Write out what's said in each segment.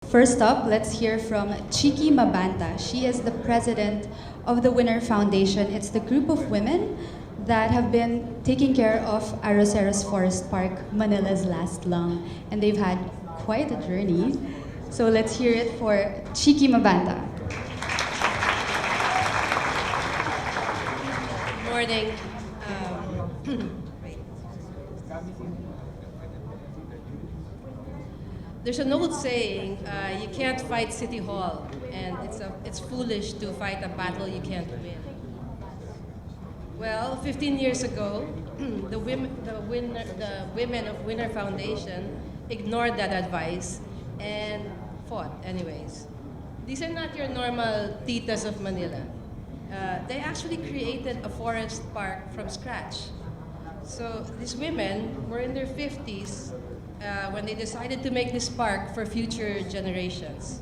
First up, let's hear from Chiki Mabanta. She is the president of the Winner Foundation. It's the group of women that have been taking care of Arroceros Forest Park, Manila's last lung. And they've had quite a journey. So let's hear it for Chiki Mabanta. Good morning. There's an old saying, you can't fight City Hall, and it's foolish to fight a battle you can't win. Well, 15 years ago, the women of Winner Foundation ignored that advice and fought anyways. These are not your normal titas of Manila. They actually created a forest park from scratch. So these women were in their 50s when they decided to make this park for future generations.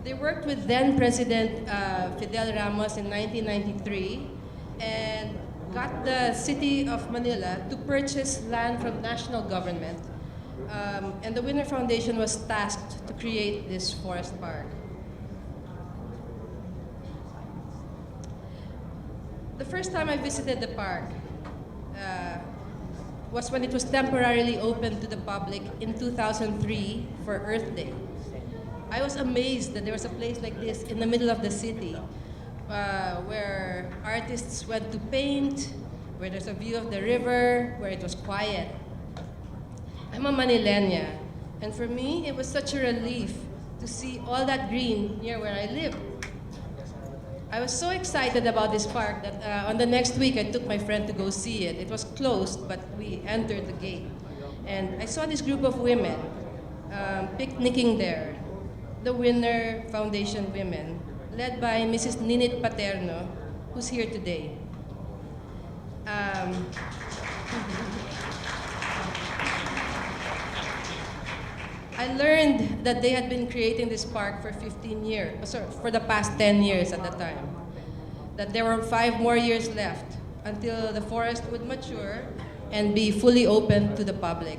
They worked with then President Fidel Ramos in 1993 and got the city of Manila to purchase land from national government. And the Winner Foundation was tasked to create this forest park. The first time I visited the park was when it was temporarily opened to the public in 2003 for Earth Day. I was amazed that there was a place like this in the middle of the city where artists went to paint, where there's a view of the river, where it was quiet. I'm a Manilena, and for me, it was such a relief to see all that green near where I live. I was so excited about this park that on the next week I took my friend to go see it. It was closed, but we entered the gate. And I saw this group of women picnicking there, the Winner Foundation women, led by Mrs. Ninit Paterno, who's here today. I learned that they had been creating this park for 15 years, sorry, for the past 10 years at the time. That there were 5 more years left until the forest would mature and be fully open to the public.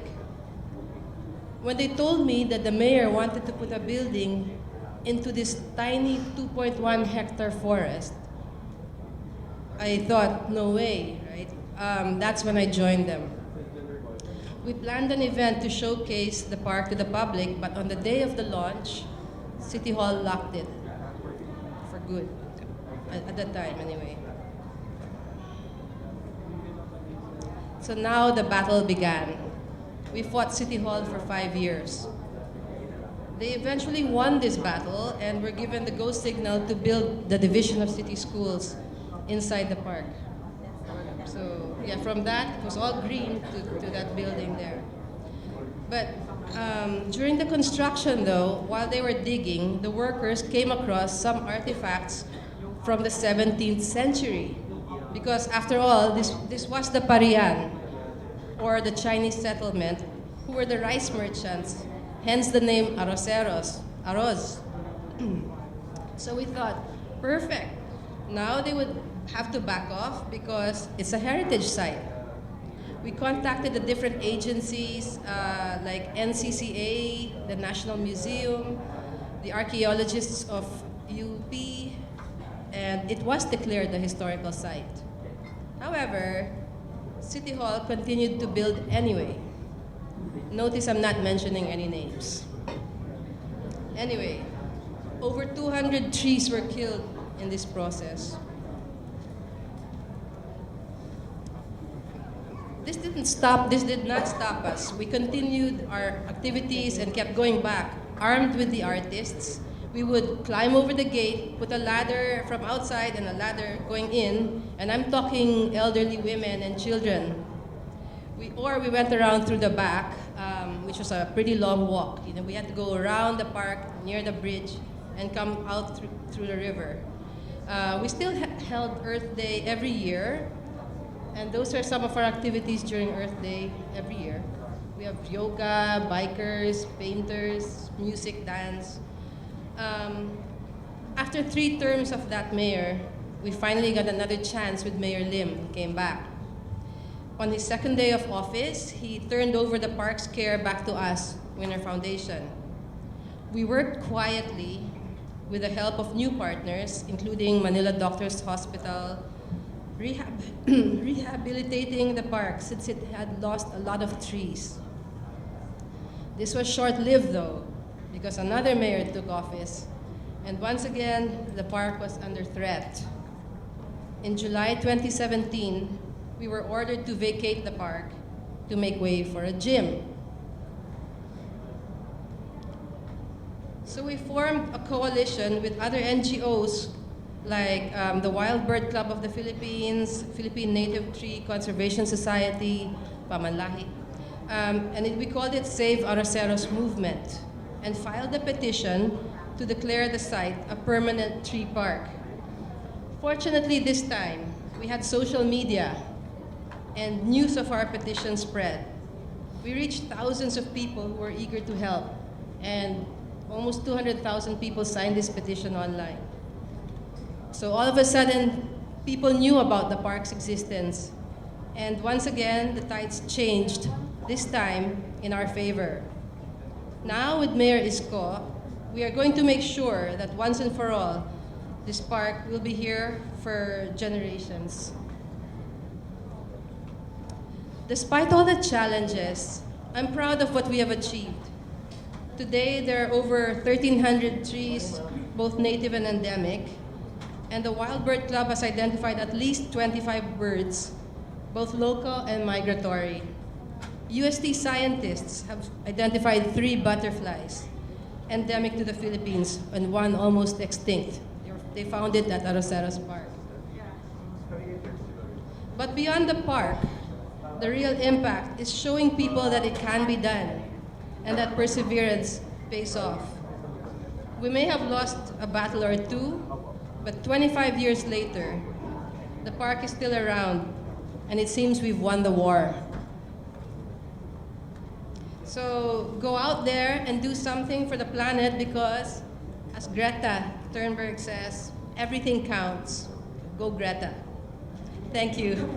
When they told me that the mayor wanted to put a building into this tiny 2.1 hectare forest, I thought, no way, right? That's when I joined them. We planned an event to showcase the park to the public, but on the day of the launch, City Hall locked it for good, at that time anyway. So now the battle began. We fought City Hall for 5 years. They eventually won this battle and were given the go signal to build the division of city schools inside the park. So yeah, from that, it was all green to that building there. But during the construction though, while they were digging, the workers came across some artifacts from the 17th century. Because after all, this was the Parian, or the Chinese settlement, who were the rice merchants, hence the name Arroceros, Arroz. So we thought, perfect. Now they would have to back off because it's a heritage site. We contacted the different agencies like NCCA, the National Museum, the archaeologists of UP, and it was declared a historical site. However, City Hall continued to build anyway. Notice I'm not mentioning any names. Anyway, over 200 trees were killed in this process. This did not stop us. We continued our activities and kept going back, armed with the artists. We would climb over the gate, put a ladder from outside and a ladder going in, and I'm talking elderly women and children. We went around through the back, which was a pretty long walk. You know, we had to go around the park near the bridge and come out through the river. We still held Earth Day every year, and those are some of our activities during Earth Day every year. We have yoga, bikers, painters, music, dance. After 3 terms of that mayor, we finally got another chance with Mayor Lim, who came back. On his second day of office, he turned over the park's care back to us, Winner Foundation. We worked quietly with the help of new partners, including Manila Doctors Hospital, rehabilitating the park since it had lost a lot of trees. This was short-lived though, because another mayor took office, and once again, the park was under threat. In July 2017, we were ordered to vacate the park to make way for a gym. So we formed a coalition with other NGOs like the Wild Bird Club of the Philippines, Philippine Native Tree Conservation Society, Pamanlahi, we called it Save Araceros Movement, and filed a petition to declare the site a permanent tree park. Fortunately, this time, we had social media and news of our petition spread. We reached thousands of people who were eager to help, and almost 200,000 people signed this petition online. So all of a sudden, people knew about the park's existence. And once again, the tides changed, this time in our favor. Now with Mayor Isko, we are going to make sure that once and for all, this park will be here for generations. Despite all the challenges, I'm proud of what we have achieved. Today, there are over 1,300 trees, both native and endemic, and the Wild Bird Club has identified at least 25 birds, both local and migratory. UST scientists have identified 3 butterflies, endemic to the Philippines, and 1 almost extinct. They found it at Araceros Park. But beyond the park, the real impact is showing people that it can be done, and that perseverance pays off. We may have lost a battle or 2, but 25 years later, the park is still around, and it seems we've won the war. So go out there and do something for the planet, because, as Greta Thunberg says, everything counts. Go Greta. Thank you.